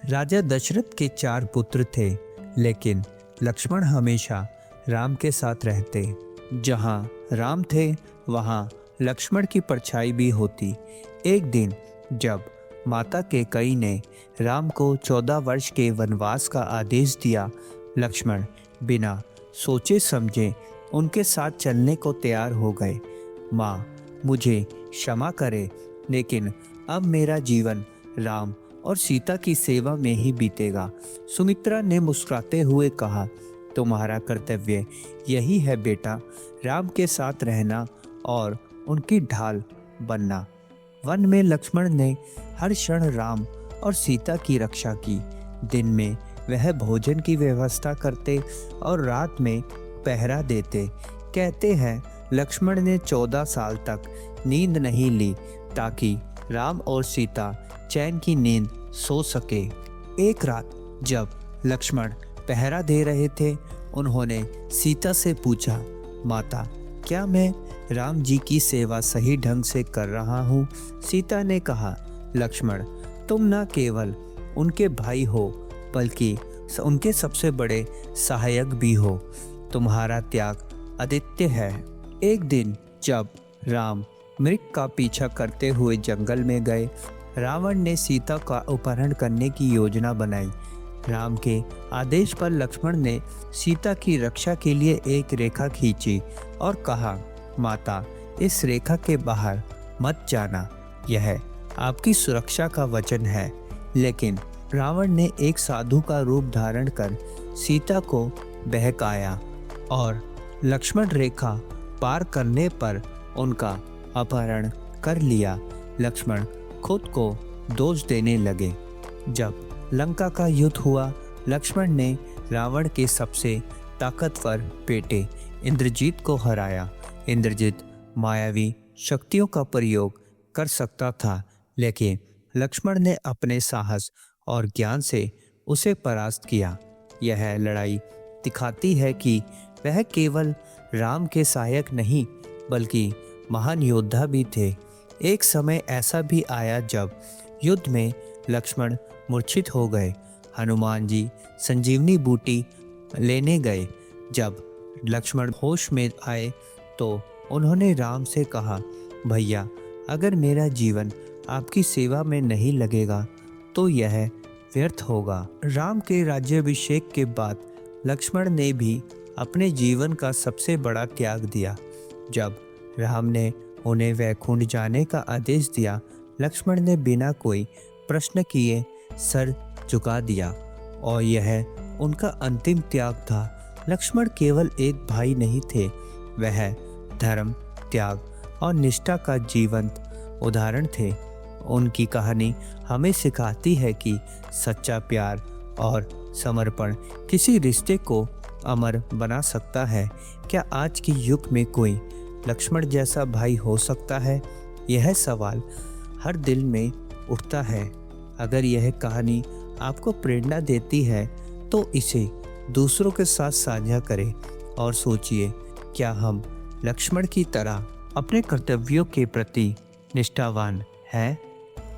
राजा दशरथ के 4 पुत्र थे, लेकिन लक्ष्मण हमेशा राम के साथ रहते। जहाँ राम थे वहाँ लक्ष्मण की परछाई भी होती। एक दिन जब माता कैकेयी ने राम को 14 वर्ष के वनवास का आदेश दिया, लक्ष्मण बिना सोचे समझे उनके साथ चलने को तैयार हो गए। माँ, मुझे क्षमा करें, लेकिन अब मेरा जीवन राम और सीता की सेवा में ही बीतेगा। सुमित्रा ने मुस्कुराते हुए कहा, तुम्हारा कर्तव्य यही है बेटा, राम के साथ रहना और उनकी ढाल बनना। वन में लक्ष्मण ने हर क्षण राम और सीता की रक्षा की। दिन में वह भोजन की व्यवस्था करते और रात में पहरा देते। कहते हैं लक्ष्मण ने 14 साल तक नींद नहीं ली ताकि राम और सीता चैन की नींद सो सके। एक रात जब लक्ष्मण पहरा दे रहे थे, उन्होंने सीता से पूछा, माता, क्या मैं राम जी की सेवा सही ढंग से कर रहा हूँ? सीता ने कहा, लक्ष्मण, तुम न केवल उनके भाई हो बल्कि उनके सबसे बड़े सहायक भी हो। तुम्हारा त्याग अद्वितीय है। एक दिन जब राम मृग का पीछा करते हुए जंगल में गए, रावण ने सीता का अपहरण करने की योजना बनाई। राम के आदेश पर लक्ष्मण ने सीता की रक्षा के लिए एक रेखा खींची और कहा, माता, इस रेखा के बाहर मत जाना, यह आपकी सुरक्षा का वचन है। लेकिन रावण ने एक साधु का रूप धारण कर सीता को बहकाया और लक्ष्मण रेखा पार करने पर उनका अपहरण कर लिया। लक्ष्मण खुद को दोष देने लगे। जब लंका का युद्ध हुआ, लक्ष्मण ने रावण के सबसे ताकतवर बेटे इंद्रजीत को हराया। इंद्रजीत मायावी शक्तियों का प्रयोग कर सकता था, लेकिन लक्ष्मण ने अपने साहस और ज्ञान से उसे परास्त किया। यह लड़ाई दिखाती है कि वह केवल राम के सहायक नहीं बल्कि महान योद्धा भी थे। एक समय ऐसा भी आया जब युद्ध में लक्ष्मण मूर्छित हो गए। हनुमान जी संजीवनी बूटी लेने गए। जब लक्ष्मण होश में आए तो उन्होंने राम से कहा, भैया, अगर मेरा जीवन आपकी सेवा में नहीं लगेगा तो यह व्यर्थ होगा। राम के राज्याभिषेक के बाद लक्ष्मण ने भी अपने जीवन का सबसे बड़ा त्याग दिया। जब राम ने उन्हें वैकुंठ जाने का आदेश दिया, लक्ष्मण ने बिना कोई प्रश्न किए सर झुका दिया और यह उनका अंतिम त्याग था। लक्ष्मण केवल एक भाई नहीं थे, वह धर्म, त्याग और निष्ठा का जीवंत उदाहरण थे। उनकी कहानी हमें सिखाती है कि सच्चा प्यार और समर्पण किसी रिश्ते को अमर बना सकता है। क्या आज के युग में कोई लक्ष्मण जैसा भाई हो सकता है? यह सवाल हर दिल में उठता है। अगर यह कहानी आपको प्रेरणा देती है तो इसे दूसरों के साथ साझा करें और सोचिए, क्या हम लक्ष्मण की तरह अपने कर्तव्यों के प्रति निष्ठावान हैं?